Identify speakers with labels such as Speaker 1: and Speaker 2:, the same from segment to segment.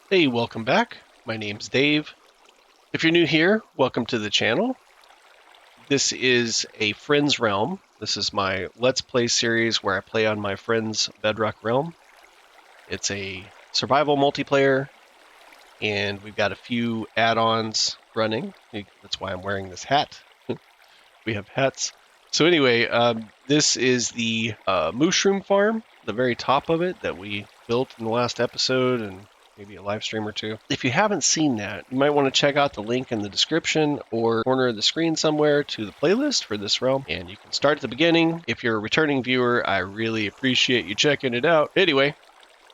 Speaker 1: Hey, welcome back. My name's Dave. If you're new here, welcome to the channel. This is a Friends Realm. This is my Let's Play series where I play on my friend's Bedrock Realm. It's a survival multiplayer, and we've got a few add-ons running. That's why I'm wearing this hat. We have hats. So anyway, this is the mushroom farm, the very top of it that we built in the last episode and maybe a live stream or two. If you haven't seen that, you might want to check out the link in the description or corner of the screen somewhere to the playlist for this realm. And you can start at the beginning. If you're a returning viewer, I really appreciate you checking it out. Anyway,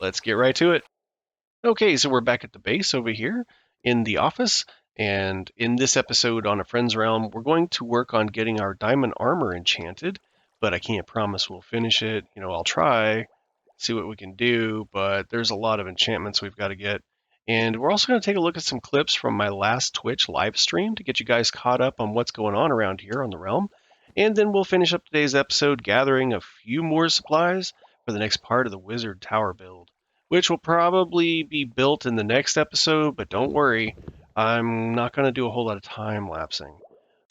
Speaker 1: let's get right to it. Okay, so we're back at the base over here in the office, and in this episode on A Friend's Realm, we're going to work on getting our diamond armor enchanted, but I can't promise we'll finish it. I'll try, see what we can do, but there's a lot of enchantments we've got to get. And we're also going to take a look at some clips from my last Twitch live stream to get you guys caught up on what's going on around here on the realm. And then we'll finish up today's episode gathering a few more supplies for the next part of the Wizard Tower build, which will probably be built in the next episode, but don't worry, I'm not going to do a whole lot of time lapsing.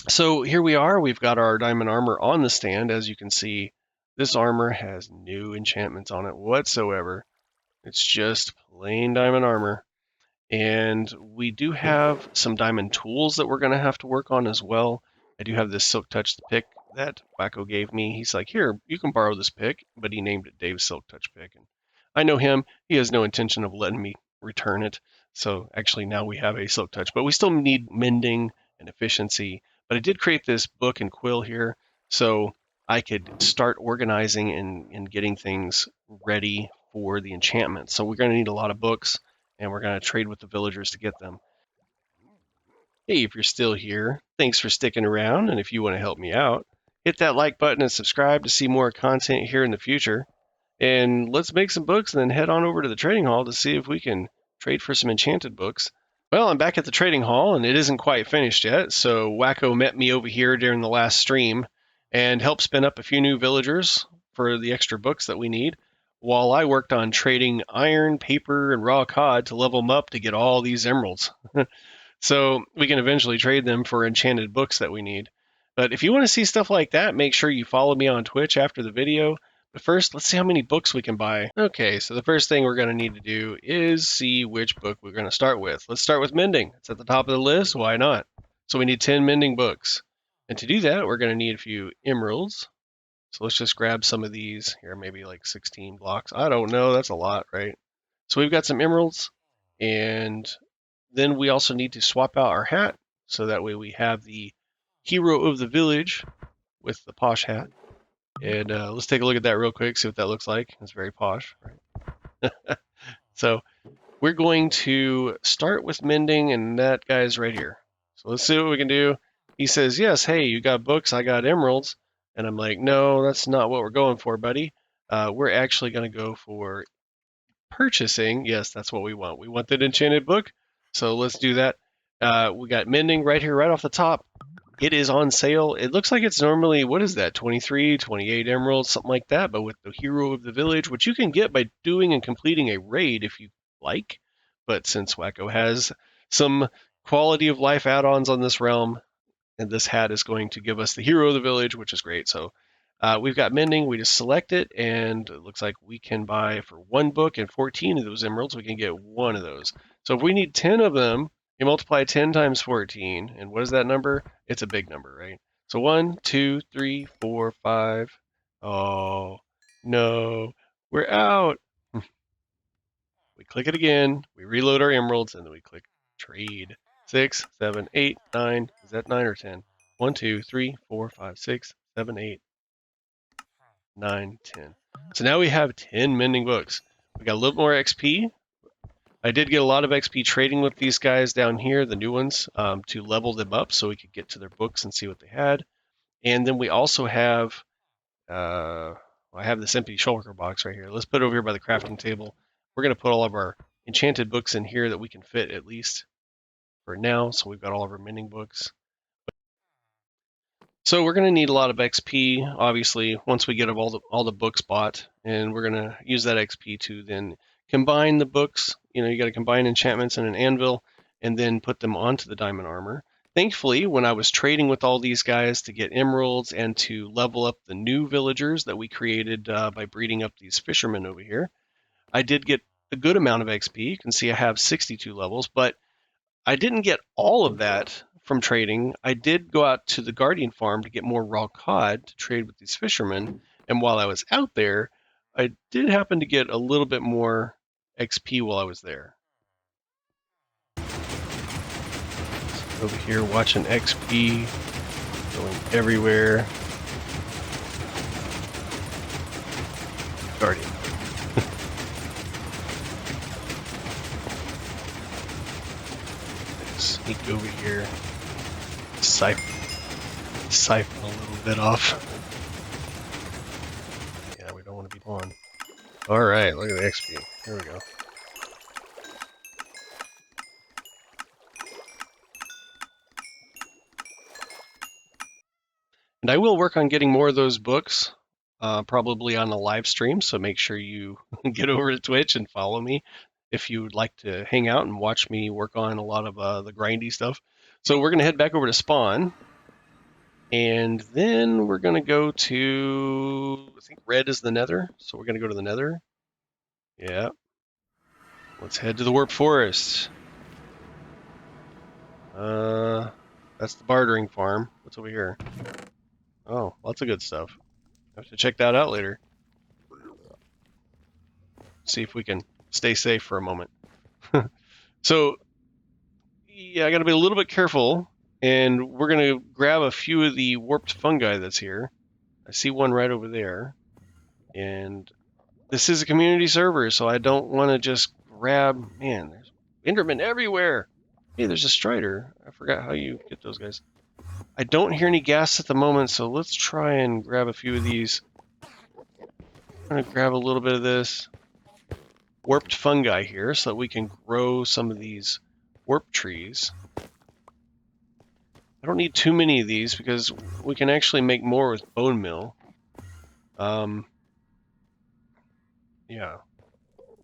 Speaker 1: So here we are, we've got our diamond armor on the stand. As you can see, this armor has no enchantments on it whatsoever. It's just plain diamond armor. And we do have some diamond tools that we're going to have to work on as well. I do have this Silk Touch pick that Wacko gave me. He's like, here, you can borrow this pick, but he named it Dave's Silk Touch pick. And I know him. He has no intention of letting me return it. So actually now we have a Silk Touch, but we still need mending and efficiency. But I did create this book and quill here so I could start organizing and getting things ready for the enchantment. So we're going to need a lot of books, and we're going to trade with the villagers to get them. Hey, if you're still here, thanks for sticking around, and if you want to help me out, hit that like button and subscribe to see more content here in the future. And let's make some books and then head on over to the trading hall to see if we can trade for some enchanted books. Well, I'm back at the trading hall, and it isn't quite finished yet, so Wacko met me over here during the last stream and helped spin up a few new villagers for the extra books that we need, while I worked on trading iron, paper, and raw cod to level them up to get all these emeralds. So we can eventually trade them for enchanted books that we need. But if you want to see stuff like that, make sure you follow me on Twitch after the video. But first, let's see how many books we can buy. Okay, so the first thing we're going to need to do is see which book we're going to start with. Let's start with mending. It's at the top of the list. Why not? So we need 10 mending books. And to do that, we're going to need a few emeralds. So let's just grab some of these. Here, maybe like 16 blocks. I don't know. That's a lot, right? So we've got some emeralds, and then we also need to swap out our hat, so that way we have the hero of the village with the posh hat. And let's take a look at that real quick, see what that looks like. It's very posh, right? So we're going to start with mending, and that guy's right here. So let's see what we can do. He says, yes, hey, you got books, I got emeralds. And I'm like, no, that's not what we're going for, buddy. We're actually going to go for purchasing. Yes, that's what we want. We want that enchanted book. So let's do that. We got mending right here, right off the top. It is on sale. It looks like it's normally, what is that, 23, 28 emeralds, something like that, but with the hero of the village, which you can get by doing and completing a raid if you like. But since Wacko has some quality of life add-ons on this realm, and this hat is going to give us the hero of the village, which is great. So we've got mending. We just select it, and it looks like we can buy for one book and 14 of those emeralds. We can get one of those. So if we need 10 of them, you multiply 10 times 14, and what is that number? It's a big number, right? So 1, 2, 3, 4, 5. Oh, no, we're out. We click it again, we reload our emeralds, and then we click trade. 6, 7, 8, 9. Is that 9 or 10? 1, 2, 3, 4, 5, 6, 7, 8, 9, 10. So now we have 10 mending books. We got a little more XP. I did get a lot of XP trading with these guys down here, the new ones, to level them up so we could get to their books and see what they had. And then we also have, I have this empty shulker box right here. Let's put it over here by the crafting table. We're going to put all of our enchanted books in here that we can fit at least for now. So we've got all of our mending books. So we're going to need a lot of XP, obviously, once we get all the books bought, and we're going to use that XP to then combine the books you got to combine enchantments and an anvil and then put them onto the diamond armor. Thankfully, when I was trading with all these guys to get emeralds and to level up the new villagers that we created by breeding up these fishermen over here, I did get a good amount of XP. You can see I have 62 levels, but I didn't get all of that from trading. I did go out to the Guardian farm to get more raw cod to trade with these fishermen. And while I was out there, I did happen to get a little bit more XP while I was there. Over here watching XP going everywhere. Guardian. Sneak over here. Siphon a little bit off. Yeah, we don't want to be on. Alright, look at the XP. Here we go. And I will work on getting more of those books, probably on a live stream, so make sure you get over to Twitch and follow me if you would like to hang out and watch me work on a lot of the grindy stuff. So we're going to head back over to spawn, and then we're going to go to, I think red is the nether, so we're going to go to the nether. Yeah. Let's head to the warp forest. That's the bartering farm. What's over here? Oh, lots of good stuff. I have to check that out later. See if we can stay safe for a moment. So, yeah, I got to be a little bit careful, and we're going to grab a few of the warped fungi that's here. I see one right over there, and this is a community server, so I don't want to just grab... Man, there's Endermen everywhere! Hey, there's a Strider. I forgot how you get those guys. I don't hear any gas at the moment, so let's try and grab a few of these. I'm going to grab a little bit of this warped fungi here so that we can grow some of these warp trees. I don't need too many of these because we can actually make more with bone meal. Yeah.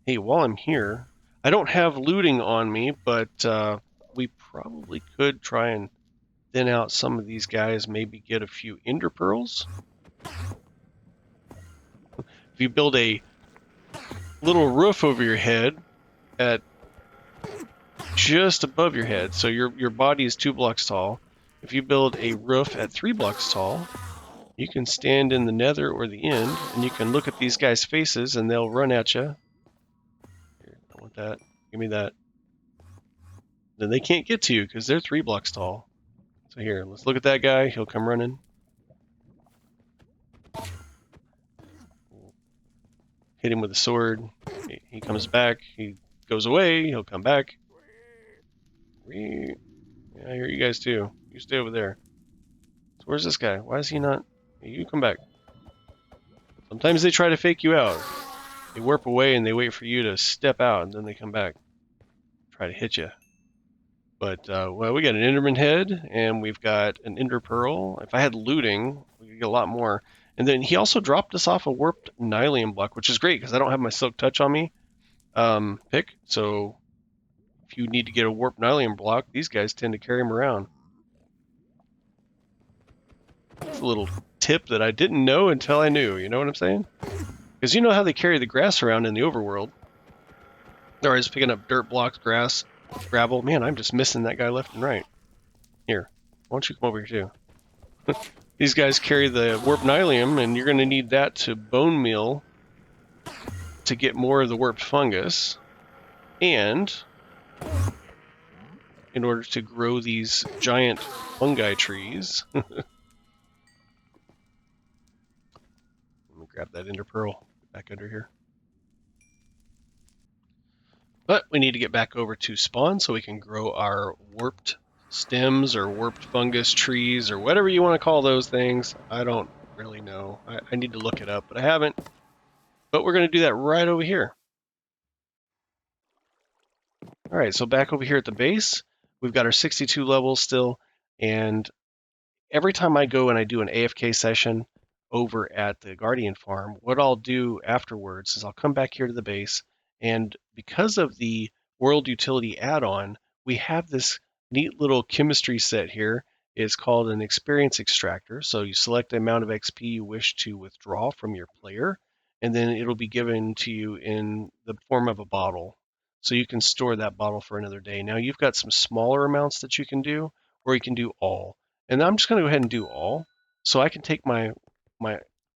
Speaker 1: Hey, while I'm here, I don't have looting on me, but we probably could try and thin out some of these guys, maybe get a few ender pearls. If you build a little roof over your head at just above your head, so your body is 2 blocks tall. If you build a roof at 3 blocks tall, you can stand in the nether or the end, and you can look at these guys' faces, and they'll run at you. Here, I want that. Give me that. Then they can't get to you because they're 3 blocks tall. So here, let's look at that guy. He'll come running. Hit him with a sword. He comes back. He goes away. He'll come back. Yeah, I hear you guys too. You stay over there. So where's this guy? Why is he not? You come back. Sometimes they try to fake you out. They warp away and they wait for you to step out, and then they come back. Try to hit you. But, well, we got an Enderman head, and we've got an Ender Pearl. If I had looting, we could get a lot more. And then he also dropped us off a warped Nylium block, which is great, because I don't have my Silk Touch on me. Pick. So, if you need to get a warped Nylium block, these guys tend to carry them around. It's a little tip that I didn't know until I knew, you know what I'm saying? Because you know how they carry the grass around in the overworld. They're always picking up dirt blocks, grass, gravel. Man, I'm just missing that guy left and right. Here, why don't you come over here too? These guys carry the warped Nylium, and you're going to need that to bone meal to get more of the warped fungus, and in order to grow these giant fungi trees. Let me grab that ender pearl. Get back under here. But we need to get back over to spawn so we can grow our warped stems or warped fungus trees or whatever you want to call those things. I don't really know. I need to look it up, but I haven't. But we're going to do that right over here. All right, so back over here at the base, we've got our 62 levels still, and every time I go and I do an AFK session over at the Guardian farm, what I'll do afterwards is I'll come back here to the base, and because of the World Utility add-on, we have this neat little chemistry set here. It's called an experience extractor. So you select the amount of XP you wish to withdraw from your player, and then it'll be given to you in the form of a bottle. So you can store that bottle for another day. Now you've got some smaller amounts that you can do, or you can do all. And I'm just going to go ahead and do all. So I can take my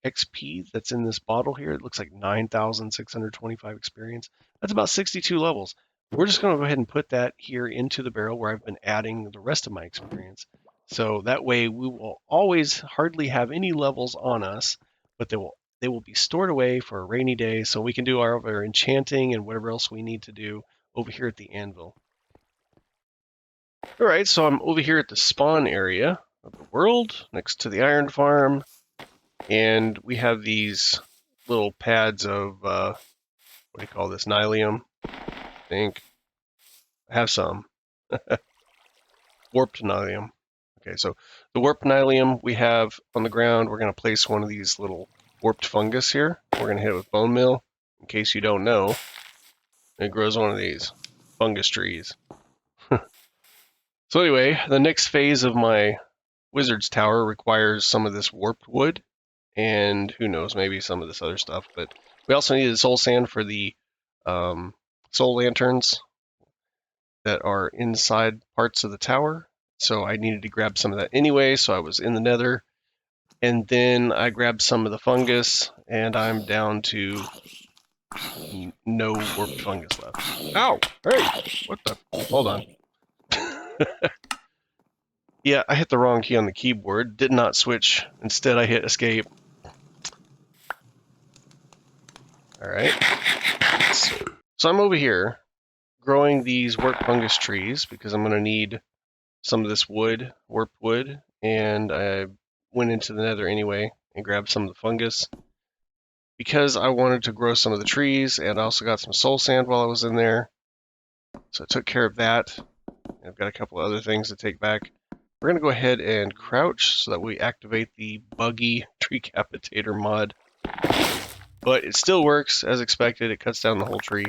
Speaker 1: XP that's in this bottle here. It looks like 9,625 experience. That's about 62 levels. We're just going to go ahead and put that here into the barrel where I've been adding the rest of my experience. So that way we will always hardly have any levels on us, but they will be stored away for a rainy day so we can do our enchanting and whatever else we need to do over here at the anvil. All right, so I'm over here at the spawn area of the world next to the iron farm, and we have these little pads of, what do you call this, nylium, I think. I have some. Warped nylium. Okay, so the warped nylium we have on the ground, we're going to place one of these little warped fungus here. We're going to hit it with bone meal. In case you don't know, it grows one of these fungus trees. So anyway, the next phase of my wizard's tower requires some of this warped wood, and who knows, maybe some of this other stuff. But we also needed soul sand for the soul lanterns that are inside parts of the tower. So I needed to grab some of that anyway, so I was in the nether. And then I grabbed some of the fungus, and I'm down to no warped fungus left. Ow! Hey! What the? Hold on. Yeah, I hit the wrong key on the keyboard. Did not switch. Instead, I hit escape. Alright. So I'm over here growing these warped fungus trees because I'm going to need some of this wood, warped wood, and I went into the nether anyway and grabbed some of the fungus because I wanted to grow some of the trees, and I also got some soul sand while I was in there. So I took care of that. I've got a couple of other things to take back. We're going to go ahead and crouch so that we activate the buggy Treecapitator mod. But it still works as expected. It cuts down the whole tree.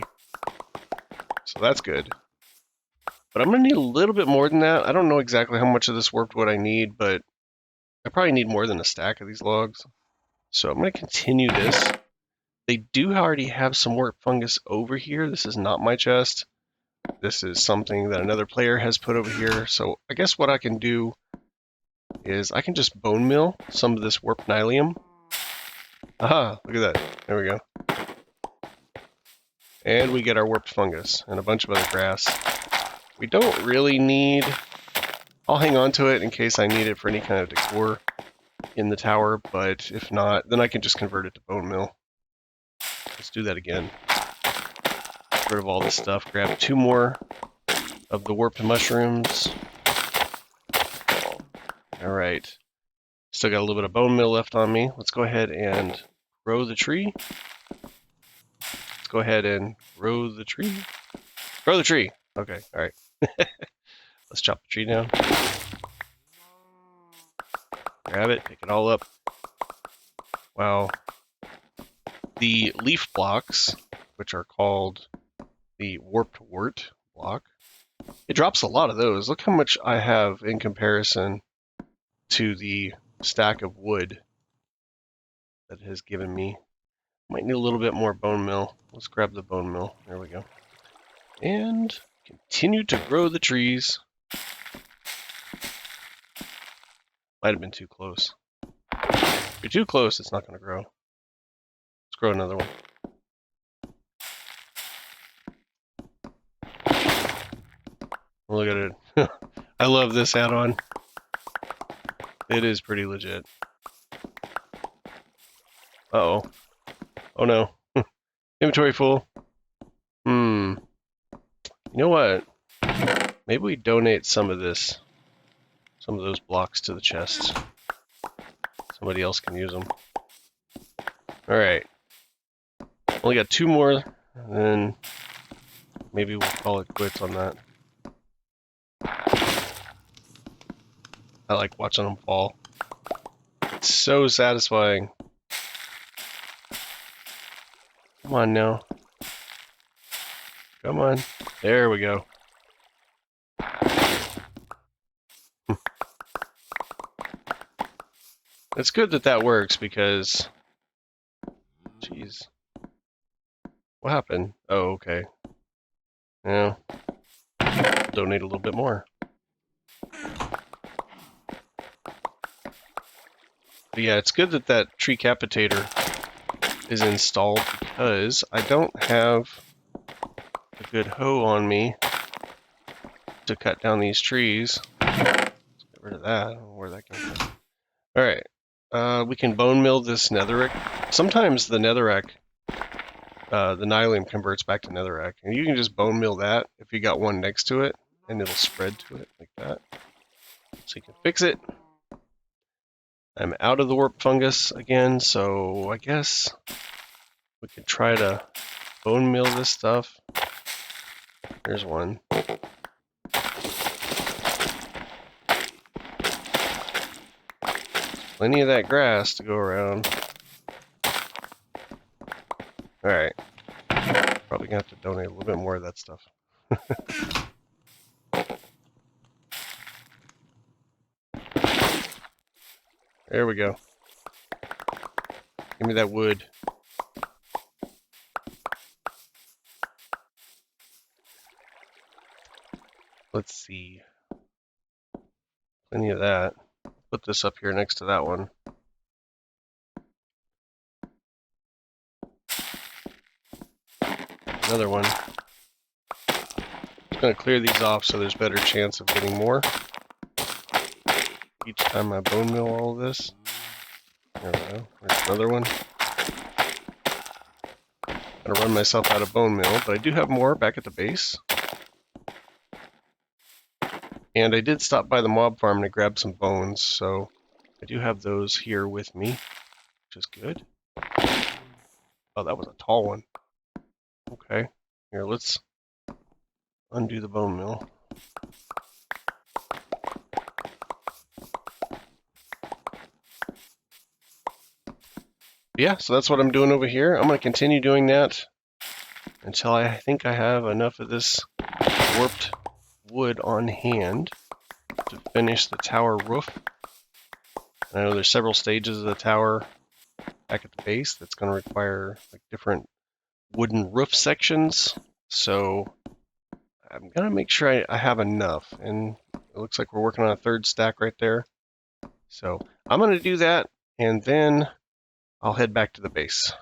Speaker 1: So that's good. But I'm going to need a little bit more than that. I don't know exactly how much of this warped wood I need, but I probably need more than a stack of these logs. So I'm going to continue this. They do already have some warped fungus over here. This is not my chest. This is something that another player has put over here. So I guess what I can do is I can just bone meal some of this warped nylium. Aha, look at that. There we go. And we get our warped fungus and a bunch of other grass. We don't really need... I'll hang on to it in case I need it for any kind of decor in the tower, but if not, then I can just convert it to bone meal. Let's do that again. Get rid of all this stuff. Grab 2 more of the warped mushrooms. Alright. Still got a little bit of bone meal left on me. Let's go ahead and grow the tree. Let's go ahead and grow the tree. Grow the tree! Okay, alright. Let's chop the tree down. Grab it, pick it all up. Wow. The leaf blocks, which are called the warped wort block, it drops a lot of those. Look how much I have in comparison to the stack of wood that it has given me. Might need a little bit more bone meal. Let's grab the bone meal. There we go. And continue to grow the trees. Might have been too close. If you're too close, it's not going to grow. Let's grow another one. Look at it. I love this add-on. It is pretty legit. Uh-oh. Oh no. Inventory full. You know what? Maybe we donate some of this, some of those blocks to the chest. Somebody else can use them. Alright. Only got 2 more, and then maybe we'll call it quits on that. I like watching them fall. It's so satisfying. Come on now. Come on. There we go. It's good that that works because, jeez, what happened? Oh, okay. Yeah, donate a little bit more. But yeah, it's good that that tree capitator is installed because I don't have a good hoe on me to cut down these trees. Let's get rid of that. I don't know where that came from. All right, we can bone mill this netherrack. Sometimes the netherrack, the nylium converts back to netherrack, and you can just bone mill that if you got one next to it, and it'll spread to it like that. So you can fix it. I'm out of the warp fungus again, so I guess we could try to bone mill this stuff. There's one. Plenty of that grass to go around. Alright. Probably gonna have to donate a little bit more of that stuff. There we go. Give me that wood. Let's see. Plenty of that. Put this up here next to that one. Another one. Just gonna clear these off so there's better chance of getting more. Each time I bone mill all of this. There we go. There's another one. Gonna run myself out of bone mill, but I do have more back at the base. And I did stop by the mob farm to grab some bones, so I do have those here with me, which is good. Oh, that was a tall one. Okay. Here, let's undo the bone mill. Yeah, so that's what I'm doing over here. I'm going to continue doing that until I think I have enough of this warped wood on hand to finish the tower roof. I know there's several stages of the tower back at the base that's going to require like different wooden roof sections. So I'm going to make sure I have enough. And it looks like we're working on a third stack right there. So I'm going to do that, and then I'll head back to the base.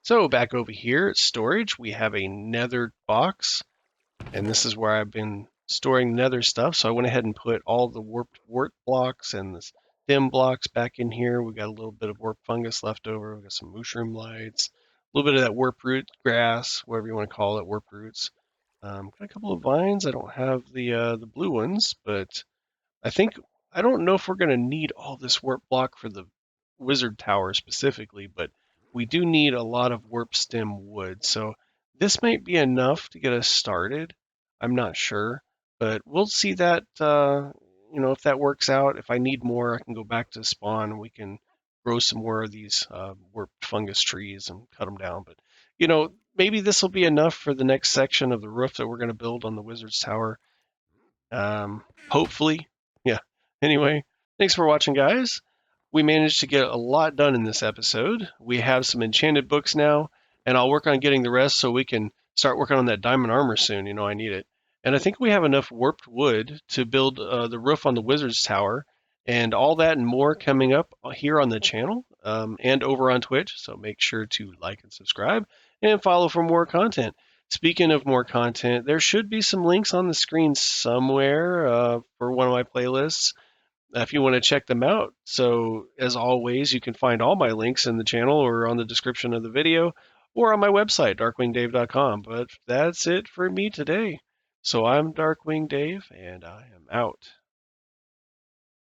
Speaker 1: So back over here at storage, we have a nether box, and this is where I've been storing nether stuff. So I went ahead and put all the warped wart blocks and the stem blocks back in here. We got a little bit of warp fungus left over. We got some mushroom lights, a little bit of that warp root grass, whatever you want to call it, warp roots. Got a couple of vines. I don't have the blue ones, but I don't know if we're going to need all this warp block for the wizard tower specifically, but we do need a lot of warp stem wood. So this might be enough to get us started. I'm not sure, but we'll see that, if that works out. If I need more, I can go back to spawn and we can grow some more of these warp fungus trees and cut them down. But, maybe this will be enough for the next section of the roof that we're going to build on the wizard's tower. Hopefully. Yeah. Anyway, thanks for watching, guys. We managed to get a lot done in this episode. We have some enchanted books now, and I'll work on getting the rest so we can start working on that diamond armor soon. I need it. And I think we have enough warped wood to build the roof on the wizard's tower, and all that and more coming up here on the channel and over on Twitch. So make sure to like and subscribe and follow for more content. Speaking of more content, there should be some links on the screen somewhere for one of my playlists if you want to check them out. So, as always, you can find all my links in the channel or on the description of the video or on my website, darkwingdave.com. But that's it for me today. So, I'm Darkwing Dave, and I am out.